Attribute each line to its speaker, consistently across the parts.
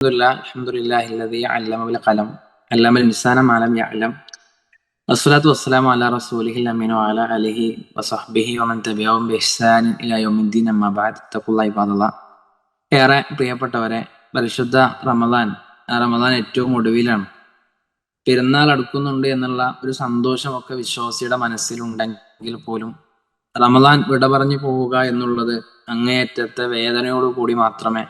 Speaker 1: അൽഹംദുലില്ലാഹില്ലദീ അല്ലമ bill ഖലം അല്ലമൽ ഇൻസാന മാ ലം യഅലം വസ്സലാത്തു വസ്സലാമു അലാ റസൂലിഹിൽ അമീൻ വഅലാ ആലിഹി വസഹ്ബിഹി വമൻ തബിഅഹും ബിഇഹ്സാനിൻ ഇലാ യൗമിദ്ദീൻ അമ്മാ ബഅദ് തഖുല്ലാഹി ഇബാദല്ലാഹ്. ഏറെ പ്രിയപ്പെട്ടവരെ, പരിശുദ്ധ റമദാൻ ഏറ്റവും ഒടുവിലാണ്. പെരുന്നാൾ അടുക്കുന്നുണ്ട് എന്നുള്ള ഒരു സന്തോഷമൊക്കെ വിശ്വാസിയുടെ മനസ്സിലുണ്ടെങ്കിൽ പോലും റമദാൻ വിട പറഞ്ഞു പോവുക എന്നുള്ളത് അങ്ങേയറ്റത്തെ വേദനയോടുകൂടി മാത്രമേ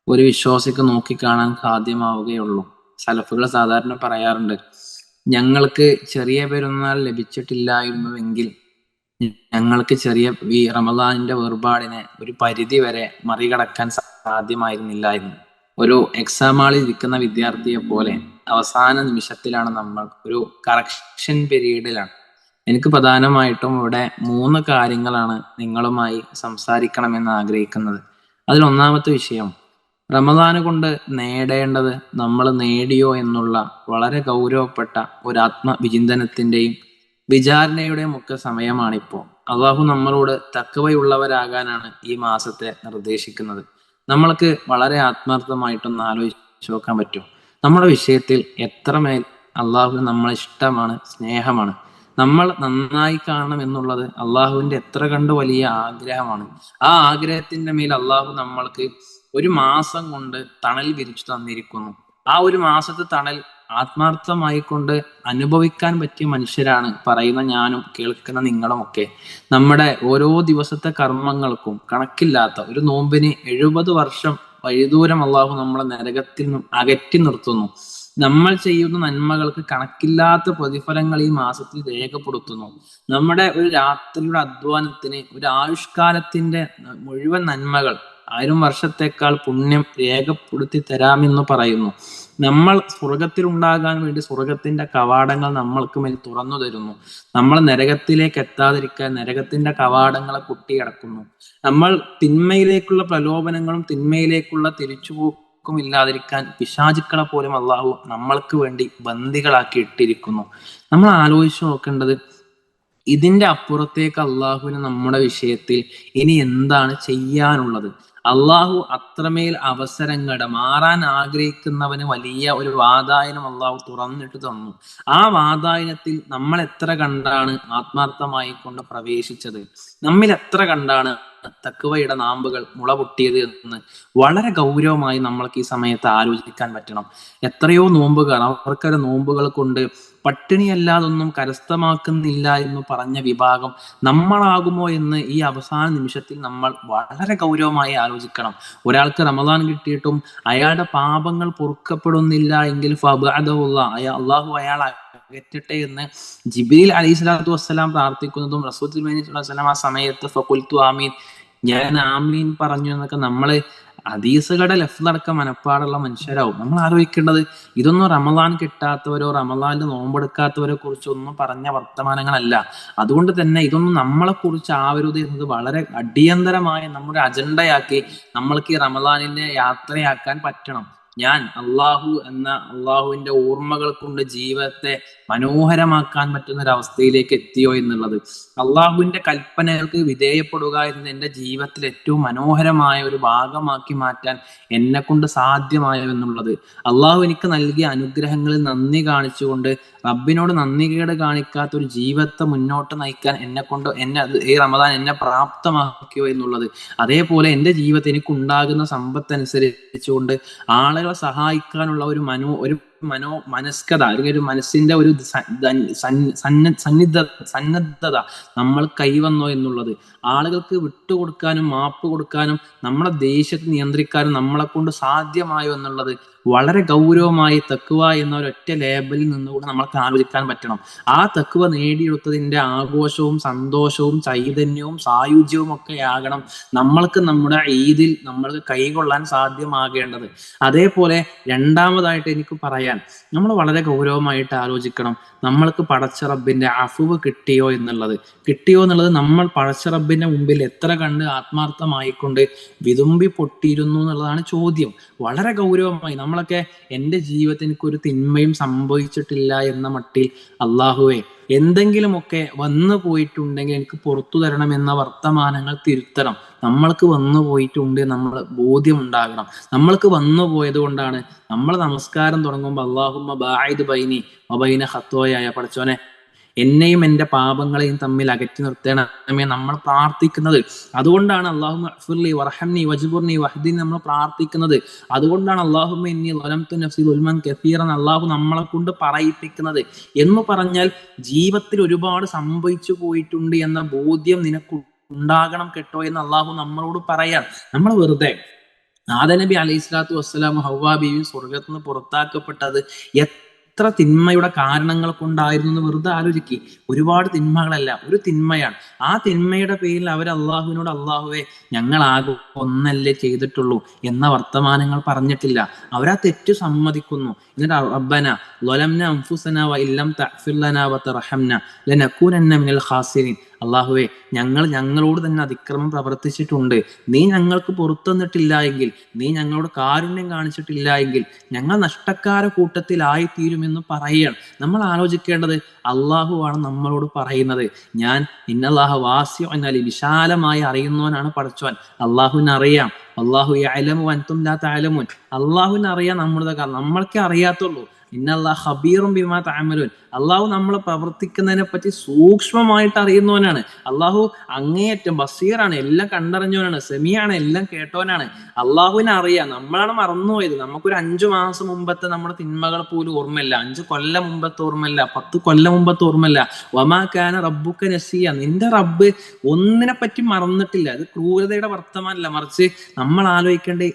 Speaker 1: ഒരു വിശ്വാസിക്ക് നോക്കിക്കാണാൻ സാധ്യമാവുകയുള്ളൂ. സലഫുകൾ സാധാരണ പറയാറുണ്ട്, ഞങ്ങൾക്ക് ചെറിയ പെരുന്നാൾ ലഭിച്ചിട്ടില്ലായിരുന്നുവെങ്കിൽ ഞങ്ങൾക്ക് ഈ റമദാനിന്റെ വേർപാടിനെ ഒരു പരിധി വരെ മറികടക്കാൻ സാധ്യമായിരുന്നില്ലായിരുന്നു. ഒരു എക്സാം ഹാളിൽ ഇരിക്കുന്ന വിദ്യാർത്ഥിയെ പോലെ അവസാന നിമിഷത്തിലാണ് നമ്മൾ, ഒരു കറക്ഷൻ പീരീഡിലാണ്. എനിക്ക് പ്രധാനമായിട്ടും ഇവിടെ 3 കാര്യങ്ങളാണ് നിങ്ങളുമായി സംസാരിക്കണമെന്ന് ആഗ്രഹിക്കുന്നത്. അതിൽ ഒന്നാമത്തെ വിഷയം, റമദാന് കൊണ്ട് നേടേണ്ടത് നമ്മൾ നേടിയോ എന്നുള്ള വളരെ ഗൗരവപ്പെട്ട ഒരു ആത്മവിചിന്തനത്തിന്റെയും വിചാരണയുടെയും ഒക്കെ സമയമാണിപ്പോ. അള്ളാഹു നമ്മളോട് തഖ്വയുള്ളവരാകാനാണ് ഈ മാസത്തെ നിർദ്ദേശിക്കുന്നത്. നമ്മൾക്ക് വളരെ ആത്മാർത്ഥമായിട്ടൊന്ന് ആലോചിച്ച് നോക്കാൻ പറ്റും, നമ്മുടെ വിഷയത്തിൽ എത്രമേൽ അള്ളാഹുവിന് നമ്മളെ ഇഷ്ടമാണ്, സ്നേഹമാണ്. നമ്മൾ നന്നായി കാണണം എന്നുള്ളത് അള്ളാഹുവിന്റെ എത്ര കണ്ട് വലിയ ആഗ്രഹമാണ്. ആ ആഗ്രഹത്തിന്റെ മേൽ അള്ളാഹു നമ്മൾക്ക് ഒരു മാസം കൊണ്ട് തണൽ വിരിച്ചു തന്നിരിക്കുന്നു. ആ ഒരു മാസത്തെ തണൽ ആത്മാർത്ഥമായി കൊണ്ട് അനുഭവിക്കാൻ പറ്റിയ മനുഷ്യരാണ് പറയുന്ന ഞാനും കേൾക്കുന്ന നിങ്ങളുമൊക്കെ. നമ്മുടെ ഓരോ ദിവസത്തെ കർമ്മങ്ങൾക്കും കണക്കില്ലാത്ത ഒരു നോമ്പിന് 70 വർഷം വഴിദൂരം അള്ളാഹു നമ്മളെ നരകത്തിൽ നിന്നും അകറ്റി നിർത്തുന്നു. നമ്മൾ ചെയ്യുന്ന നന്മകൾക്ക് കണക്കില്ലാത്ത പ്രതിഫലങ്ങൾ ഈ മാസത്തിൽ രേഖപ്പെടുത്തുന്നു. നമ്മുടെ ഒരു രാത്രിയുടെ അധ്വാനത്തിന് ഒരു ആയുഷ്കാലത്തിന്റെ മുഴുവൻ നന്മകൾ 1000 വർഷത്തേക്കാൾ പുണ്യം രേഖപ്പെടുത്തി തരാമെന്ന് പറയുന്നു. നമ്മൾ സ്വർഗത്തിൽ ഉണ്ടാകാൻ വേണ്ടി സ്വർഗത്തിന്റെ കവാടങ്ങൾ നമ്മൾക്ക് മേൽ തുറന്നു തരുന്നു. നമ്മൾ നരകത്തിലേക്ക് എത്താതിരിക്കാൻ നരകത്തിന്റെ കവാടങ്ങളെ കുട്ടിയടക്കുന്നു. നമ്മൾ തിന്മയിലേക്കുള്ള പ്രലോഭനങ്ങളും തിന്മയിലേക്കുള്ള തിരിച്ചുപോക്കും ഇല്ലാതിരിക്കാൻ പിശാചുക്കളെ പോലും അള്ളാഹു നമ്മൾക്ക് വേണ്ടി ബന്ദികളാക്കി ഇട്ടിരിക്കുന്നു. നമ്മൾ ആലോചിച്ചു നോക്കേണ്ടത്, ഇതിന്റെ അപ്പുറത്തേക്ക് അള്ളാഹുവിന് നമ്മുടെ വിഷയത്തിൽ ഇനി എന്താണ് ചെയ്യാനുള്ളത്? അള്ളാഹു അത്രമേൽ അവസരങ്ങളുടെ മാറാൻ ആഗ്രഹിക്കുന്നവന് വലിയ ഒരു വാതായനം അള്ളാഹു തുറന്നിട്ട് തന്നു. ആ വാതായനത്തിൽ നമ്മൾ എത്ര കണ്ടാണ് ആത്മാർത്ഥമായി കൊണ്ട് പ്രവേശിച്ചത്? നമ്മിൽ എത്ര കണ്ടാണ് തഖ്വയുടെ നാമ്പുകൾ മുള പൊട്ടിയത് എന്ന് വളരെ ഗൗരവമായി നമ്മൾക്ക് ഈ സമയത്ത് ആലോചിക്കാൻ പറ്റണം. എത്രയോ നോമ്പുകൾ, അവർക്കൊരു നോമ്പുകൾ കൊണ്ട് പട്ടിണിയല്ലാതൊന്നും കരസ്ഥമാക്കുന്നില്ല എന്ന് പറഞ്ഞ വിഭാഗം നമ്മളാകുമോ എന്ന് ഈ അവസാന നിമിഷത്തിൽ നമ്മൾ വളരെ ഗൗരവമായി ആലോചിക്കണം. ഒരാൾക്ക് റമദാൻ കിട്ടിയിട്ടും അയാളുടെ പാപങ്ങൾ പൊറുക്കപ്പെടുന്നില്ല എങ്കിൽ അള്ളാഹു അയാൾ അകറ്റട്ടെ എന്ന് ജിബ്രീൽ അലൈഹി സ്വലാത്തു വസ്സലാം പ്രാർത്ഥിക്കുന്നതും റസൂൽ തിരുമേനി സ്വല്ലല്ലാഹു അലൈഹി വസല്ലം ആ സമയത്ത് ഫഖുൽതു ആമീൻ, ഞാൻ ആമീൻ പറഞ്ഞു എന്നൊക്കെ നമ്മള് ഹദീസുകളുടെ ലഫ്ളടക്കം മനപ്പാടുള്ള മനുഷ്യരാവും. നമ്മൾ ആലോചിക്കേണ്ടത്, ഇതൊന്നും റമദാൻ കിട്ടാത്തവരോ റമദാനിൽ നോമ്പെടുക്കാത്തവരെ കുറിച്ചൊന്നും പറഞ്ഞ വർത്തമാനങ്ങളല്ല. അതുകൊണ്ട് തന്നെ ഇതൊന്നും നമ്മളെ കുറിച്ച് ആവരുത് എന്നത് വളരെ അടിയന്തരമായ നമ്മുടെ അജണ്ടയാക്കി നമ്മൾക്ക് ഈ റമദാനിനെ യാത്രയാക്കാൻ പറ്റണം. ഞാൻ അള്ളാഹുവിന്റെ ഓർമ്മകൾ കൊണ്ട് ജീവിതത്തെ മനോഹരമാക്കാൻ പറ്റുന്ന ഒരു അവസ്ഥയിലേക്ക് എത്തിയോ എന്നുള്ളത്, അള്ളാഹുവിന്റെ കൽപ്പനകൾക്ക് വിധേയപ്പെടുക എന്നത് എന്റെ ജീവിതത്തിൽ ഏറ്റവും മനോഹരമായ ഒരു ഭാഗമാക്കി മാറ്റാൻ എന്നെ കൊണ്ട് സാധ്യമായോ എന്നുള്ളത്, അള്ളാഹു എനിക്ക് നൽകിയ അനുഗ്രഹങ്ങളിൽ നന്ദി കാണിച്ചുകൊണ്ട് റബ്ബിനോട് നന്ദികേട് കാണിക്കാത്ത ഒരു ജീവിതത്തെ മുന്നോട്ട് നയിക്കാൻ ഈ റമദാൻ എന്നെ പ്രാപ്തമാക്കിയോ എന്നുള്ളത്, അതേപോലെ എന്റെ ജീവിതത്തിൽ എനിക്കുണ്ടാകുന്ന സമ്പത്തനുസരിച്ചുകൊണ്ട് ആളുകളെ സഹായിക്കാനുള്ള ഒരു മനസ്കത, അല്ലെങ്കിൽ ഒരു മനസ്സിന്റെ ഒരു സന്നദ്ധത നമ്മൾ കൈവന്നോ എന്നുള്ളത്, ആളുകൾക്ക് വിട്ടുകൊടുക്കാനും മാപ്പ് കൊടുക്കാനും നമ്മുടെ ദേഷ്യത്തെ നിയന്ത്രിക്കാനും നമ്മളെ കൊണ്ട് സാധ്യമായോ എന്നുള്ളത് വളരെ ഗൗരവമായി തഖ്വ എന്ന ഒരൊറ്റ ലേബലിൽ നിന്നുകൂടെ നമ്മൾക്ക് ആലോചിക്കാൻ പറ്റണം. ആ തഖ്വ നേടിയെടുത്തതിന്റെ ആഘോഷവും സന്തോഷവും ചൈതന്യവും സായുജ്യവും ഒക്കെ ആകണം നമ്മൾക്ക് നമ്മുടെ ഈദിൽ നമ്മൾക്ക് കൈകൊള്ളാൻ സാധ്യമാകേണ്ടത്. അതേപോലെ രണ്ടാമതായിട്ട് എനിക്ക് പറയാൻ, നമ്മൾ വളരെ ഗൗരവമായിട്ട് ആലോചിക്കണം, നമ്മൾക്ക് പടച്ച റബ്ബിന്റെ അഫ്വ് കിട്ടിയോ എന്നുള്ളത്. നമ്മൾ പടച്ച റബ്ബിന്റെ മുമ്പിൽ എത്ര കണ്ട് ആത്മാർത്ഥമായിക്കൊണ്ട് വിതുമ്പി പൊട്ടിയിരുന്നു എന്നുള്ളതാണ് ചോദ്യം. വളരെ ഗൗരവമായി നമ്മളൊക്കെ, എൻ്റെ ജീവിതത്തിൽ എനിക്കൊരു തിന്മയും സംഭവിച്ചിട്ടില്ല എന്ന മട്ടിൽ അള്ളാഹുവെ എന്തെങ്കിലുമൊക്കെ വന്നു പോയിട്ടുണ്ടെങ്കിൽ എനിക്ക് പുറത്തു തരണം എന്ന വർത്തമാനങ്ങൾ തിരുത്തണം. നമ്മൾക്ക് വന്നു പോയിട്ടുണ്ട്, നമ്മൾ ബോധ്യമുണ്ടാകണം. നമ്മൾക്ക് വന്നു പോയത് കൊണ്ടാണ് നമ്മൾ നമസ്കാരം തുടങ്ങുമ്പോൾ അല്ലാഹുമ്മ ബാഇദ് ബൈനി വബൈന ഖത്തോയായ, പടച്ചോനെ എന്നെയും എൻ്റെ പാപങ്ങളെയും തമ്മിൽ അകറ്റി നിർത്തണമേ നമ്മൾ പ്രാർത്ഥിക്കുന്നത്. അതുകൊണ്ടാണ് അല്ലാഹുമ്മ ഇഗ്ഫിർലി വർഹംനി വജ്ബുർനി വഹ്ദിനി നമ്മൾ പ്രാർത്ഥിക്കുന്നത്. അതുകൊണ്ടാണ് അല്ലാഹുമ്മ ഇന്നി ളലംതു നഫ്സി ളുൽമൻ കസീറൻ അല്ലാഹു നമ്മളെ കൊണ്ട് പറയിപ്പിക്കുന്നത്. എന്ന് പറഞ്ഞാൽ ജീവിതത്തിൽ ഒരുപാട് സംഭവിച്ചു പോയിട്ടുണ്ട് എന്ന ബോധ്യം നിനക്ക് ഉണ്ടാകണം കേട്ടോ എന്ന് അല്ലാഹു നമ്മളോട് പറയാൻ. നമ്മൾ വെറുതെ ആദനബി അലൈഹി സ്വലാത്തു വസ്സലാം ഹവ്വാ ബീവി സ്വർഗത്തിൽ നിന്ന് പുറത്താക്കപ്പെട്ടത് എത്ര തിന്മയുടെ കാരണങ്ങൾ കൊണ്ടായിരുന്നു എന്ന് വെറുതെ ആലോചിക്കുക. ഒരുപാട് തിന്മകളല്ല, ഒരു തിന്മയാണ്. ആ തിന്മയുടെ പേരിൽ അവർ അള്ളാഹുവിനോട് അള്ളാഹുവെ ഞങ്ങളാകെ ഒന്നല്ലേ ചെയ്തിട്ടുള്ളൂ എന്ന വർത്തമാനങ്ങൾ പറഞ്ഞിട്ടില്ല. അവരാ തെറ്റ് സമ്മതിക്കുന്നു. എന്നിട്ട് റബ്ബന ളലംന അൻഫുസന വഇല്ലം തഗ്ഫിർ ലനാ വതർഹംന ലനകൂനന്ന മിനൽ ഖാസിരീൻ, അള്ളാഹുവെ ഞങ്ങളോട് തന്നെ അതിക്രമം പ്രവർത്തിച്ചിട്ടുണ്ട്, നീ ഞങ്ങൾക്ക് പുറത്തു തന്നിട്ടില്ല എങ്കിൽ, നീ ഞങ്ങളോട് കാരുണ്യം കാണിച്ചിട്ടില്ല എങ്കിൽ ഞങ്ങൾ നഷ്ടക്കാര കൂട്ടത്തിലായിത്തീരുമെന്ന് പറയുകയാണ്. നമ്മൾ ആലോചിക്കേണ്ടത് അള്ളാഹു ആണ് നമ്മളോട് പറയുന്നത്. ഞാൻ ഇന്നല്ലാഹ വാസിഉൻ അലീം, വിശാലമായി അറിയുന്നവനാണ് പടച്ചോൻ. അള്ളാഹുവിന് അറിയാം. അള്ളാഹു യഅലമു വഅൻതും ലാ തഅലമൂൻ, അള്ളാഹുവിന് അറിയാം നമ്മളുടെ കാര്യം, നമ്മൾക്കേ അറിയാത്തുള്ളൂ. ഇന്നല്ലാഹ ഖബീറും ബിമാ തഅമലൂൻ, അള്ളാഹു നമ്മൾ പ്രവർത്തിക്കുന്നതിനെ പറ്റി സൂക്ഷ്മമായിട്ട് അറിയുന്നവനാണ്. അള്ളാഹു അങ്ങേയറ്റം ബസീറാണ്, എല്ലാം കണ്ടറിഞ്ഞവനാണ്, സെമിയാണ്, എല്ലാം കേട്ടവനാണ്. അള്ളാഹുവിനെ അറിയാം. നമ്മളാണ് മറന്നുപോയത്. നമുക്കൊരു 5 മാസം മുമ്പത്തെ നമ്മുടെ തിന്മകൾ പോലും ഓർമ്മയില്ല, 5 കൊല്ലം മുമ്പത്തെ ഓർമ്മയില്ല, 10 കൊല്ലം മുമ്പത്തെ ഓർമ്മയില്ല. വമാ കാന റബ്ബുക നസിയ, നിന്റെ റബ്ബ് ഒന്നിനെ പറ്റി മറന്നിട്ടില്ല. അത് ക്രൂരതയുടെ വർത്തമാനല്ല, മറിച്ച് നമ്മൾ ആലോചിക്കേണ്ടേ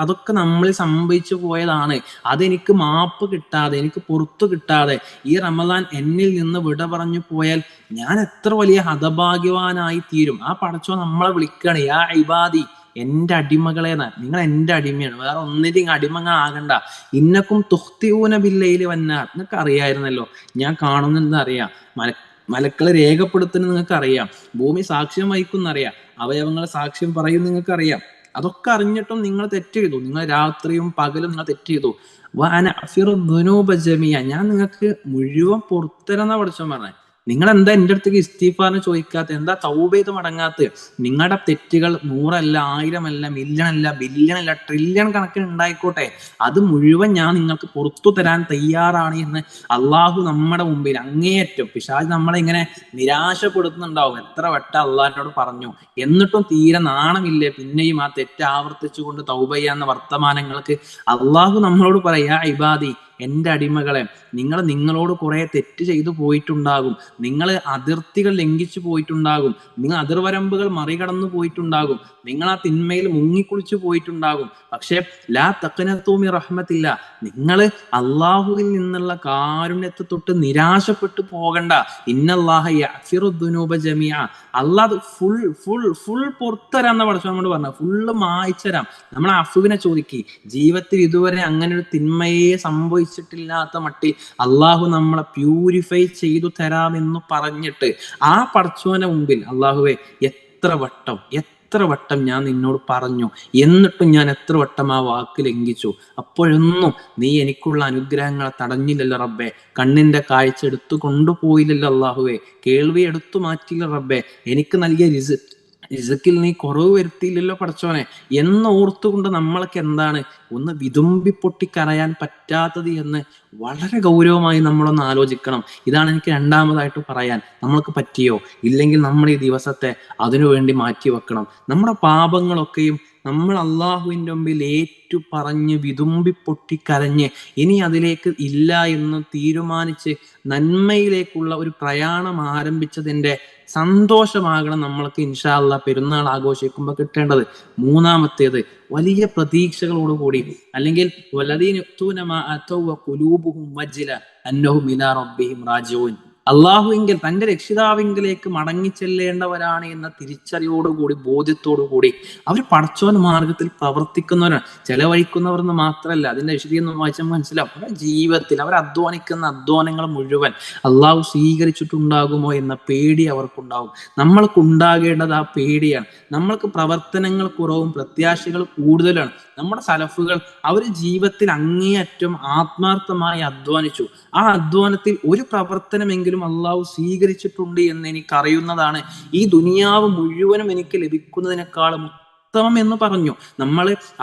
Speaker 1: അതൊക്കെ നമ്മളിൽ സംഭവിച്ചു പോയതാണ്. അതെനിക്ക് മാപ്പ് കിട്ടാതെ, എനിക്ക് പുറത്തു കിട്ടാതെ ഈ റമദാൻ എന്നിൽ നിന്ന് വിട പറഞ്ഞു പോയാൽ ഞാൻ എത്ര വലിയ ഹതഭാഗ്യവാനായി തീരും. ആ പടച്ചോ നമ്മളെ വിളിക്കുകയാണ്, യാ ഇബാദി, എന്റെ അടിമകളെ. നിങ്ങൾ എന്റെ അടിമയാണ്, വേറെ ഒന്നിനും അടിമകളാകണ്ട. ഇന്നക്കും തുഖ്തിഊന ബില്ലൈലി വന്നാർ, നിങ്ങൾക്ക് അറിയായിരുന്നല്ലോ, ഞാൻ കാണുന്നെന്ന് അറിയാം, മലക്കളെ രേഖപ്പെടുത്തുന്ന നിങ്ങൾക്ക് അറിയാം, ഭൂമി സാക്ഷ്യം വഹിക്കുന്നറിയാം, അവയവങ്ങൾ സാക്ഷ്യം പറയും നിങ്ങൾക്ക് അറിയാം. അതൊക്കെ അറിഞ്ഞിട്ടും നിങ്ങൾ തെറ്റ് ചെയ്തു. നിങ്ങൾ രാത്രിയും പകലും നിങ്ങൾ തെറ്റ് ചെയ്തു. ഞാൻ നിങ്ങൾക്ക് മുഴുവൻ പുറത്തരുന്ന പഠിച്ചോ പറഞ്ഞത്. നിങ്ങൾ എന്താ എൻ്റെ അടുത്തേക്ക് ഇസ്തിഗ്ഫാറിന് ചോദിക്കാത്ത, എന്താ തൗബ ചെയ്ത് മടങ്ങാത്ത? നിങ്ങളുടെ തെറ്റുകൾ 100 അല്ല, 1000 അല്ല, മില്യൺ അല്ല, ബില്യൺ അല്ല, ട്രില്യൺ കണക്കിന് ഉണ്ടായിക്കോട്ടെ, അത് മുഴുവൻ ഞാൻ നിങ്ങൾക്ക് പുറത്തു തരാൻ തയ്യാറാണ് എന്ന് അള്ളാഹു നമ്മുടെ മുമ്പിൽ അങ്ങേയറ്റം. പിശാച് നമ്മളെ ഇങ്ങനെ നിരാശപ്പെടുത്തുന്നുണ്ടാവും. എത്ര വട്ടം അള്ളാഹിനോട് പറഞ്ഞു, എന്നിട്ടും തീരെ നാണമില്ലേ പിന്നെയും ആ തെറ്റ് ആവർത്തിച്ചുകൊണ്ട് തൗബ ചെയ്യാന്ന വർത്തമാനങ്ങൾക്ക് അള്ളാഹു നമ്മളോട് പറയാ, ഇബാദി, എൻ്റെ അടിമകളെ, നിങ്ങളോട് കുറെ തെറ്റ് ചെയ്തു പോയിട്ടുണ്ടാകും, നിങ്ങൾ അതിർത്തികൾ ലംഘിച്ചു പോയിട്ടുണ്ടാകും, നിങ്ങൾ അതിർവരമ്പുകൾ മറികടന്നു പോയിട്ടുണ്ടാകും, നിങ്ങൾ ആ തിന്മയിൽ മുങ്ങിക്കുളിച്ചു പോയിട്ടുണ്ടാകും. പക്ഷെ ലാ തഖ്നതു മിർ റഹ്മത്തില്ല, നിങ്ങൾ അള്ളാഹുവിൽ നിന്നുള്ള കാരുണ്യത്തെ തൊട്ട് നിരാശപ്പെട്ടു പോകണ്ട. ഇന്നല്ലാഹ യഗ്ഫിറു ദുനൂബ ജമീഅ, അള്ളാഹ് ഫുൾ പുറത്തരാന്ന പഠിച്ചു അങ്ങോട്ട് പറഞ്ഞ, ഫുള്ള് മായ്ച്ചരാം. നമ്മൾ അഫുവിനെ ചോദിക്കി, ജീവിതത്തിൽ ഇതുവരെ അങ്ങനെ ഒരു തിന്മയെ സംഭവിച്ചിട്ടില്ലാത്ത മട്ടിൽ അള്ളാഹു നമ്മളെ പ്യൂരിഫൈ ചെയ്തു തരാമെന്ന് പറഞ്ഞിട്ട് ആ പടച്ചോന്റെ മുമ്പിൽ അള്ളാഹുവെ എത്ര വട്ടം ഞാൻ നിന്നോട് പറഞ്ഞു, എന്നിട്ടും ഞാൻ എത്ര വട്ടം ആ വാക്ക് ലംഘിച്ചു, അപ്പോഴൊന്നും നീ എനിക്കുള്ള അനുഗ്രഹങ്ങളെ തടഞ്ഞില്ലല്ലോ റബ്ബെ, കണ്ണിന്റെ കാഴ്ച എടുത്തു കൊണ്ടുപോയില്ലല്ലോ അള്ളാഹുവെ, കേൾവി എടുത്തു മാറ്റിയില്ല റബ്ബെ, എനിക്ക് നൽകിയ റിസ്ക്കിൽ നീ കുറവ് വരുത്തിയില്ലല്ലോ പടച്ചോനെ എന്ന് ഓർത്തുകൊണ്ട് നമ്മൾക്ക് എന്താണ് ഒന്ന് വിതുമ്പി പൊട്ടിക്കരയാൻ പറ്റാത്തത് എന്ന് വളരെ ഗൗരവമായി നമ്മളൊന്ന് ആലോചിക്കണം. ഇതാണ് എനിക്ക് രണ്ടാമതായിട്ട് പറയാൻ. നമ്മൾക്ക് പറ്റിയോ ഇല്ലെങ്കിൽ നമ്മൾ ഈ ദിവസത്തെ അതിനുവേണ്ടി മാറ്റി വെക്കണം. നമ്മുടെ പാപങ്ങളൊക്കെയും നമ്മൾ അള്ളാഹുവിൻ്റെ മുമ്പിൽ ഏറ്റു പറഞ്ഞ് വിതുമ്പി പൊട്ടിക്കരഞ്ഞ് ഇനി അതിലേക്ക് ഇല്ല എന്ന് തീരുമാനിച്ച് നന്മയിലേക്കുള്ള ഒരു പ്രയാണം ആരംഭിച്ചതിൻ്റെ സന്തോഷമാകണം നമ്മൾക്ക് ഇൻഷാ അല്ലാഹ് പെരുന്നാൾ ആഘോഷിക്കുമ്പോൾ കിട്ടേണ്ടത്. മൂന്നാമത്തേത്, വലിയ പ്രതീക്ഷകളോടുകൂടി, അല്ലെങ്കിൽ വലദീന യുഅ്തൂന മാ അതൗ വഖുലൂബുഹും വജ്ല അന്നഹും ഇലാ റബ്ബിഹിം റാജിഊൻ, അള്ളാഹുവിങ്കിൽ തന്റെ രക്ഷിതാവിങ്കിലേക്ക് മടങ്ങിച്ചെല്ലേണ്ടവരാണ് എന്ന തിരിച്ചറിവോടുകൂടി, ബോധ്യത്തോടുകൂടി അവർ പടച്ചോൻ മാർഗത്തിൽ പ്രവർത്തിക്കുന്നവരാണ്. ചെലവഴിക്കുന്നവർ എന്ന് മാത്രമല്ല, അതിന്റെ വിശദീകരണം വായിച്ചാൽ മനസ്സിലാവും. അവരുടെ ജീവിതത്തിൽ അവർ അധ്വാനിക്കുന്ന അധ്വാനങ്ങൾ മുഴുവൻ അള്ളാഹു സ്വീകരിച്ചിട്ടുണ്ടാകുമോ എന്ന പേടി അവർക്കുണ്ടാകും. നമ്മൾക്ക് ഉണ്ടാകേണ്ടത് ആ പേടിയാണ്. നമ്മൾക്ക് പ്രവർത്തനങ്ങൾ കുറവും പ്രത്യാശകൾ കൂടുതലാണ്. നമ്മുടെ സലഫുകൾ അവർ ജീവിതത്തിൽ അങ്ങേയറ്റം ആത്മാർത്ഥമായി അധ്വാനിച്ചു. ആ അധ്വാനത്തിൽ ഒരു പ്രവർത്തനമെങ്കിലും അള്ളാഹു സ്വീകരിച്ചിട്ടുണ്ട് എന്ന് എനിക്കറിയുന്നതാണ് ഈ ദുനിയാവ് മുഴുവനും എനിക്ക് ലഭിക്കുന്നതിനേക്കാളും ഉത്തമം എന്ന് പറഞ്ഞു.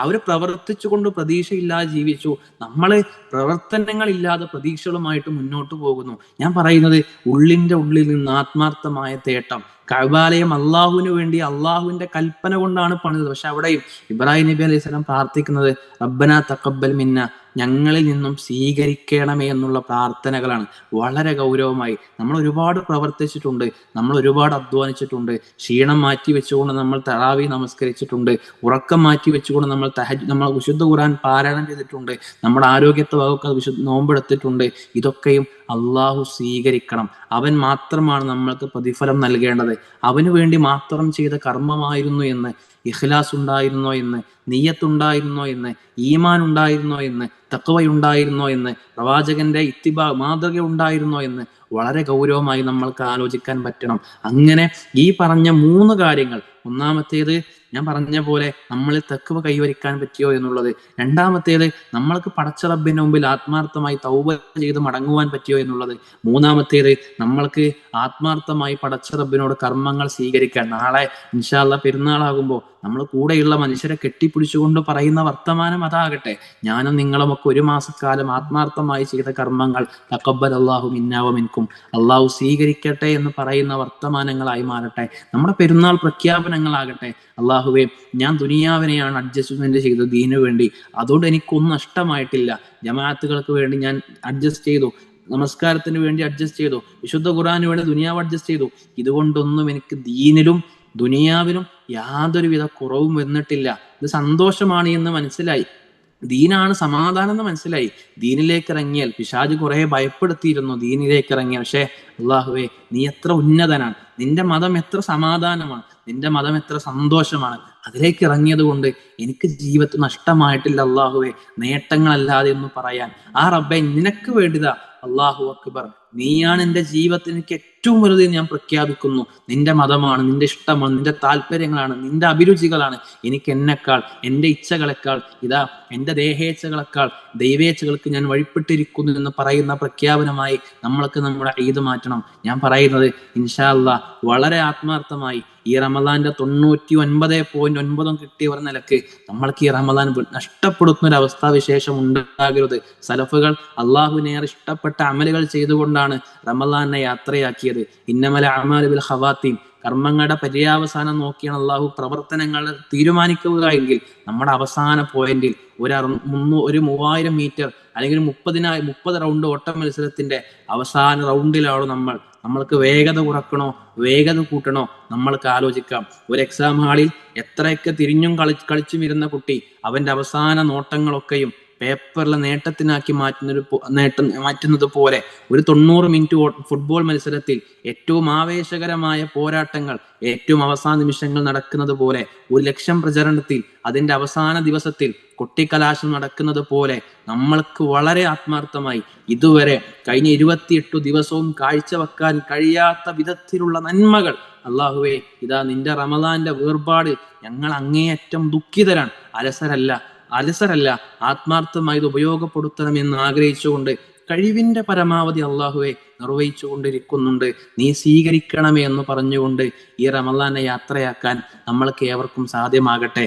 Speaker 1: അവര് പ്രവർത്തിച്ചുകൊണ്ട് പ്രതീക്ഷയില്ലാതെ ജീവിച്ചു. നമ്മള് പ്രവർത്തനങ്ങളില്ലാതെ പ്രതീക്ഷകളുമായിട്ട് മുന്നോട്ട് പോകുന്നു. ഞാൻ പറയുന്നത് ഉള്ളിന്റെ ഉള്ളിൽ നിന്ന് ആത്മാർത്ഥമായ തേട്ടം. കഅബാലയം അള്ളാഹുവിന് വേണ്ടി അള്ളാഹുവിന്റെ കൽപ്പന കൊണ്ടാണ് പണിതത്. പക്ഷെ അവിടെയും ഇബ്രാഹിം നബി അലൈഹി സ്വലാം പ്രാർത്ഥിക്കുന്നത് റബ്ബന തഖബ്ബൽ മിന്ന, ഞങ്ങളിൽ നിന്നും സ്വീകരിക്കണമേ എന്നുള്ള പ്രാർത്ഥനകളാണ്. വളരെ ഗൗരവമായി നമ്മൾ ഒരുപാട് പ്രവർത്തിച്ചിട്ടുണ്ട്, നമ്മൾ ഒരുപാട് അധ്വാനിച്ചിട്ടുണ്ട്. ക്ഷീണം മാറ്റി വെച്ചുകൊണ്ട് നമ്മൾ തറാവി നമസ്കരിച്ചിട്ടുണ്ട്, ഉറക്കം മാറ്റി വെച്ചുകൊണ്ട് നമ്മൾ വിശുദ്ധ ഖുർആൻ പാരായണം ചെയ്തിട്ടുണ്ട്, നമ്മുടെ ആരോഗ്യത്തെ വകുപ്പ് നോമ്പെടുത്തിട്ടുണ്ട്. ഇതൊക്കെയും അള്ളാഹു സ്വീകരിക്കണം. അവൻ മാത്രമാണ് നമ്മൾക്ക് പ്രതിഫലം നൽകേണ്ടത്. അവന് വേണ്ടി മാത്രം ചെയ്ത കർമ്മമായിരുന്നു എന്ന്, ഇഖ്ലാസ് ഉണ്ടായിരുന്നോ എന്ന്, നിയ്യത്തുണ്ടായിരുന്നോ എന്ന്, ഈമാൻ ഉണ്ടായിരുന്നോ എന്ന്, തഖ്വയുണ്ടായിരുന്നോ എന്ന്, പ്രവാചകന്റെ ഇത്തിബാ മാതൃക ഉണ്ടായിരുന്നോ എന്ന് വളരെ ഗൗരവമായി നമ്മൾക്ക് ആലോചിക്കാൻ പറ്റണം. അങ്ങനെ ഈ പറഞ്ഞ 3 കാര്യങ്ങൾ, ഒന്നാമത്തേത് ഞാൻ പറഞ്ഞ പോലെ നമ്മളിൽ തഖ്വ കൈവരിക്കാൻ പറ്റിയോ എന്നുള്ളത്, രണ്ടാമത്തേത് നമ്മൾക്ക് പടച്ച റബ്ബിന്റെ മുമ്പിൽ ആത്മാർത്ഥമായി തൗബ ചെയ്ത് മടങ്ങുവാൻ പറ്റിയോ എന്നുള്ളത്, മൂന്നാമത്തേത് നമ്മൾക്ക് ആത്മാർത്ഥമായി പടച്ച റബ്ബിനോട് കർമ്മങ്ങൾ സ്വീകരിക്കാൻ. നാളെ ഇൻഷാ അല്ലാഹ് പെരുന്നാളാകുമ്പോൾ നമ്മൾ കൂടെയുള്ള മനുഷ്യരെ കെട്ടിപ്പിടിച്ചുകൊണ്ട് പറയുന്ന വർത്തമാനം അതാകട്ടെ, ഞാനും നിങ്ങളുമൊക്കെ ഒരു മാസക്കാലം ആത്മാർത്ഥമായി ചെയ്ത കർമ്മങ്ങൾ തഖബ്ബൽ അല്ലാഹു മിന്നാ വ മിൻകും, അള്ളാഹു സ്വീകരിക്കട്ടെ എന്ന് പറയുന്ന വർത്തമാനങ്ങളായി മാറട്ടെ. നമ്മുടെ പെരുന്നാൾ പ്രഖ്യാപനങ്ങളാകട്ടെ, അള്ളാഹുവേ ഞാൻ ദുനിയാവിനെയാണ് അഡ്ജസ്റ്റ്മെന്റ് ചെയ്തത് ദീനു വേണ്ടി, അതുകൊണ്ട് എനിക്കൊന്നും നഷ്ടമായിട്ടില്ല. ജമാഅത്തുകൾക്ക് വേണ്ടി ഞാൻ അഡ്ജസ്റ്റ് ചെയ്തു, നമസ്കാരത്തിന് വേണ്ടി അഡ്ജസ്റ്റ് ചെയ്തു, വിശുദ്ധ ഖുർആന് വേണ്ടി ദുനിയാവ് അഡ്ജസ്റ്റ് ചെയ്തു. ഇതുകൊണ്ടൊന്നും എനിക്ക് ദീനിലും ദുനിയാവിലും യാതൊരുവിധ കുറവും വന്നിട്ടില്ല. ഇത് സന്തോഷമാണ് എന്ന് മനസ്സിലായി. ദീനാണ് സമാധാനം എന്ന് മനസ്സിലായി. ദീനിലേക്ക് ഇറങ്ങിയാൽ പിശാച് കുറെ ഭയപ്പെടുത്തിയിരുന്നു ദീനിലേക്ക് ഇറങ്ങിയ. പക്ഷേ അള്ളാഹുവേ, നീ എത്ര ഉന്നതനാണ്, നിന്റെ മതം എത്ര സമാധാനമാണ്, നിന്റെ മതം എത്ര സന്തോഷമാണ്. അതിലേക്ക് ഇറങ്ങിയത് കൊണ്ട് എനിക്ക് ജീവിതത്തിൽ നഷ്ടമായിട്ടില്ല അള്ളാഹുവേ, നേട്ടങ്ങളല്ലാതെ എന്ന് പറയാൻ. ആ റബ്ബെ, നിനക്ക് വേണ്ടിതാ അള്ളാഹു അക്ബർ, നീയാണ് എൻ്റെ ജീവിതത്തിൽ എനിക്ക് ഏറ്റവും വലുത് ഞാൻ പ്രഖ്യാപിക്കുന്നു. നിന്റെ മതമാണ്, നിന്റെ ഇഷ്ടമാണ്, നിന്റെ താല്പര്യങ്ങളാണ്, നിന്റെ അഭിരുചികളാണ് എനിക്ക് എന്നെക്കാൾ, എൻ്റെ ഇച്ഛകളെക്കാൾ, ഇതാ എൻ്റെ ദേഹേച്ഛകളെക്കാൾ ദൈവേച്ഛകൾക്ക് ഞാൻ വഴിപ്പെട്ടിരിക്കുന്നു എന്ന് പറയുന്ന പ്രഖ്യാപനമായി നമ്മൾക്ക് നമ്മുടെ ഈദ് മാറ്റണം. ഞാൻ പറയുന്നത് ഇൻഷാ അല്ലാഹ് വളരെ ആത്മാർത്ഥമായി ഈ റമദാന്റെ 99.9 കിട്ടിയവർ നിലക്ക് നമ്മൾക്ക് ഈ റമദാൻ നഷ്ടപ്പെടുത്തുന്ന ഒരു അവസ്ഥാവിശേഷം ഉണ്ടാകരുത്. സലഫുകൾ അള്ളാഹുവിനേറെ ഇഷ്ടപ്പെട്ട അമലുകൾ ചെയ്തുകൊണ്ടാണ് റമദാനെ യാത്രയാക്കിയത്. ഇന്നമൽ അഅ്മാലു ബിൽ ഖവാത്തീം, കർമ്മങ്ങളുടെ പര്യാവസാനം നോക്കിയാണ് അള്ളാഹു പ്രവർത്തനങ്ങൾ തീരുമാനിക്കുക എങ്കിൽ നമ്മുടെ അവസാന പോയിന്റിൽ ഒരു 3000 മീറ്റർ അല്ലെങ്കിൽ 30 റൗണ്ട് ഓട്ട മത്സരത്തിന്റെ അവസാന റൗണ്ടിലാണ് നമ്മൾക്ക് വേഗത കുറക്കണോ വേഗത കൂട്ടണോ നമ്മൾക്ക് ആലോചിക്കാം. ഒരു എക്സാം ഹാളിൽ എത്രയൊക്കെ തിരിഞ്ഞും കളിച്ചും ഇരുന്ന കുട്ടി അവന്റെ അവസാന നോട്ടങ്ങളൊക്കെയും പേപ്പറിലെ നേട്ടത്തിനാക്കി മാറ്റുന്നത് പോലെ ഒരു 90 മിനിറ്റ് ഫുട്ബോൾ മത്സരത്തിൽ ഏറ്റവും ആവേശകരമായ പോരാട്ടങ്ങൾ ഏറ്റവും അവസാന നിമിഷങ്ങൾ നടക്കുന്നത് പോലെ, 1,00,000 പ്രചരണത്തിൽ അതിന്റെ അവസാന ദിവസത്തിൽ കൊട്ടിക്കലാശം നടക്കുന്നത് പോലെ നമ്മൾക്ക് വളരെ ആത്മാർത്ഥമായി ഇതുവരെ കഴിഞ്ഞ 28 ദിവസവും കാഴ്ചവെക്കാൻ കഴിയാത്ത വിധത്തിലുള്ള നന്മകൾ അള്ളാഹുവേ, ഇതാ നിന്റെ റമദാന്റെ വേർപാട് ഞങ്ങൾ അങ്ങേയറ്റം ദുഃഖിതരാണ്. അലസരല്ല, ആത്മാർത്ഥമായി ഇത് ഉപയോഗപ്പെടുത്തണമെന്ന് ആഗ്രഹിച്ചുകൊണ്ട് കഴിവിന്റെ പരമാവധി അള്ളാഹുവെ നിർവഹിച്ചു കൊണ്ടിരിക്കുന്നുണ്ട്. നീ സ്വീകരിക്കണമേ എന്ന് പറഞ്ഞുകൊണ്ട് ഈ റമദാനെ യാത്രയാക്കാൻ നമ്മൾക്ക് ഏവർക്കും സാധ്യമാകട്ടെ.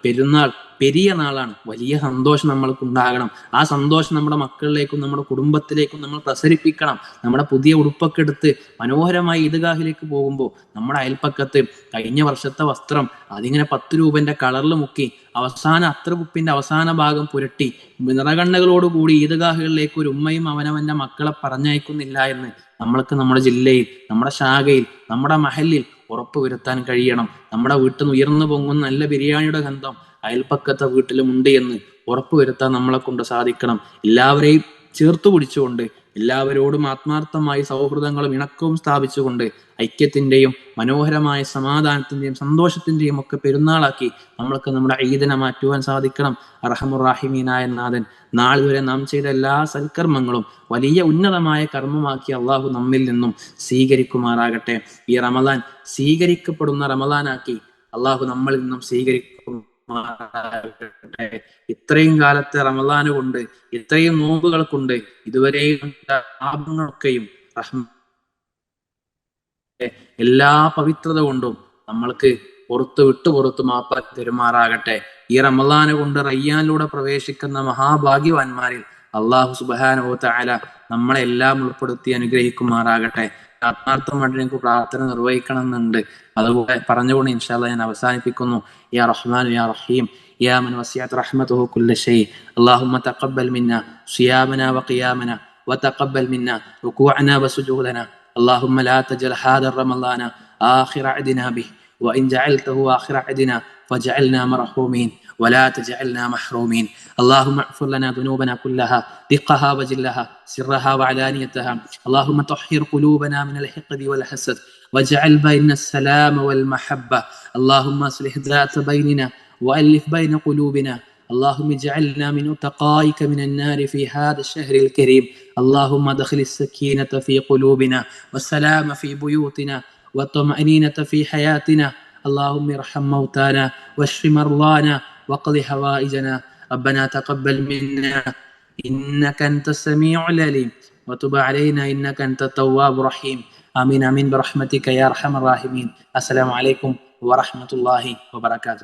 Speaker 1: പെരുന്നാൾ പെരിയ നാളാണ്. വലിയ സന്തോഷം നമ്മൾക്ക് ഉണ്ടാകണം. ആ സന്തോഷം നമ്മുടെ മക്കളിലേക്കും നമ്മുടെ കുടുംബത്തിലേക്കും നമ്മൾ പ്രസരിപ്പിക്കണം. നമ്മുടെ പുതിയ ഉടുപ്പൊക്കെ എടുത്ത് മനോഹരമായി ഈദ്ഗാഹിലേക്ക് പോകുമ്പോൾ നമ്മുടെ അയൽപ്പക്കത്ത് കഴിഞ്ഞ വർഷത്തെ വസ്ത്രം അതിങ്ങനെ 10 രൂപന്റെ കളറിൽ മുക്കി അവസാന അത്രകുപ്പിന്റെ അവസാന ഭാഗം പുരട്ടി നിറകണ്ണകളോടുകൂടി ഈദ്ഗാഹുകളിലേക്ക് ഒരു ഉമ്മയും അവനവന്റെ മക്കളെ പറഞ്ഞയക്കുന്നില്ല എന്ന് നമ്മൾക്ക് നമ്മുടെ ജില്ലയിൽ, നമ്മുടെ ശാഖയിൽ, നമ്മുടെ മഹലിൽ ഉറപ്പുവരുത്താൻ കഴിയണം. നമ്മുടെ വീട്ടിൽ നിന്ന് ഉയർന്നു പൊങ്ങുന്ന നല്ല ബിരിയാണിയുടെ ഗന്ധം അയൽപ്പക്കത്തെ വീട്ടിലും ഉണ്ട് എന്ന് ഉറപ്പുവരുത്താൻ നമ്മളെ കൊണ്ട് സാധിക്കണം. എല്ലാവരെയും ചേർത്തു പിടിച്ചുകൊണ്ട്, എല്ലാവരോടും ആത്മാർത്ഥമായി സൗഹൃദങ്ങളും ഇണക്കവും സ്ഥാപിച്ചുകൊണ്ട് ഐക്യത്തിന്റെയും മനോഹരമായ സമാധാനത്തിന്റെയും സന്തോഷത്തിന്റെയും ഒക്കെ പെരുന്നാളാക്കി നമ്മൾക്ക് നമ്മുടെ ഈദിനെ മാറ്റുവാൻ സാധിക്കണം. അർഹമുർ-റാഹിമീനായ നാഥൻ നാളെ വരെ നാം ചെയ്ത എല്ലാ സൽക്കർമ്മങ്ങളും വലിയ ഉന്നതമായ കർമ്മമാക്കി അള്ളാഹു നമ്മിൽ നിന്നും സ്വീകരിക്കുമാറാകട്ടെ. ഈ റമദാൻ സ്വീകരിക്കപ്പെടുന്ന റമദാനാക്കി അള്ളാഹു നമ്മളിൽ നിന്നും സ്വീകരിക്കും ഇത്രയും കാലത്തെ റമദാന് കൊണ്ട്, ഇത്രയും നോമ്പുകൾ കൊണ്ട്, ഇതുവരെയും പാപങ്ങളൊക്കെയും എല്ലാ പവിത്രത കൊണ്ടും നമ്മൾക്ക് പുറത്ത് മാപ്പാക്കി തരുമാറാകട്ടെ. ഈ റമദാന് കൊണ്ട് റയ്യാനിലൂടെ പ്രവേശിക്കുന്ന മഹാഭാഗ്യവാന്മാരിൽ അള്ളാഹു സുബ്ഹാനഹു വ തആല നമ്മളെല്ലാം ഉൾപ്പെടുത്തി അനുഗ്രഹിക്കുമാറാകട്ടെ. ആത്മാർത്ഥമായിട്ട് എനിക്ക് പ്രാർത്ഥന നിർവഹിക്കണം എന്നുണ്ട്. അതുപോലെ പറഞ്ഞുകൊണ്ട് ഇൻഷാ അല്ലാഹ് ഞാൻ അവസാനിപ്പിക്കുന്നു. യാ റഹ്മാൻ യാ റഹീം യാ മൻ വസിഅത് റഹ്മതുഹു കുല്ല ഷൈ അല്ലാഹുമ്മ തഖബ്ബൽ മിന്നാ സിയാമനാ വഖിയാമനാ വതഖബ്ബൽ മിന്നാ റുകൂഅനാ വസുജൂദനാ اللهم لا تجعل هذا رمضان آخر عهدنا به وإن جعلته آخر عهدنا فاجعلنا مرحومين ولا تجعلنا محرومين. اللهم اغفر لنا ذنوبنا كلها دقها وجلها سرها وعلانيتها. اللهم طهر قلوبنا من الحقد والحسد واجعل بيننا السلام والمحبة. اللهم اصلح ذات بيننا وألف بين قلوبنا. اللهم اجعلنا من أتقائك من النار في هذا الشهر الكريم. اللهم ادخل السكينة في قلوبنا والسلام في بيوتنا والطمأنينة في حياتنا. اللهم ارحم موتانا واشف مرضانا واقض حوائجنا. ربنا تقبل منا إنك أنت السميع العليم وتب علينا إنك أنت التواب الرحيم. آمين آمين برحمتك يا أرحم الراحمين. السلام عليكم ورحمة الله وبركاته.